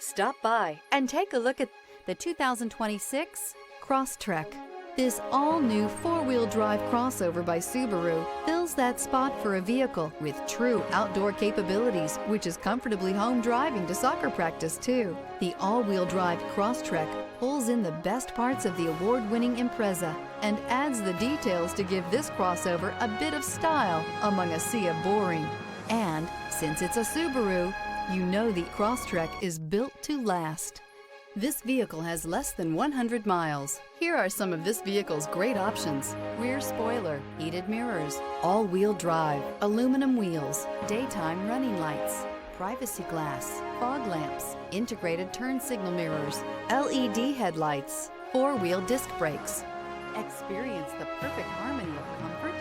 Stop by and take a look at the 2026 Crosstrek. This all-new four-wheel drive crossover by Subaru fills that spot for a vehicle with true outdoor capabilities, which is comfortably home driving to soccer practice too. The all-wheel drive Crosstrek pulls in the best parts of the award-winning Impreza and adds the details to give this crossover a bit of style among a sea of boring. And since it's a Subaru, you know the Crosstrek is built to last. This vehicle has less than 100 miles. Here are some of this vehicle's great options: rear spoiler, heated mirrors, all-wheel drive, aluminum wheels, daytime running lights, privacy glass, fog lamps, integrated turn signal mirrors, LED headlights, four-wheel disc brakes. Experience the perfect harmony of comfort,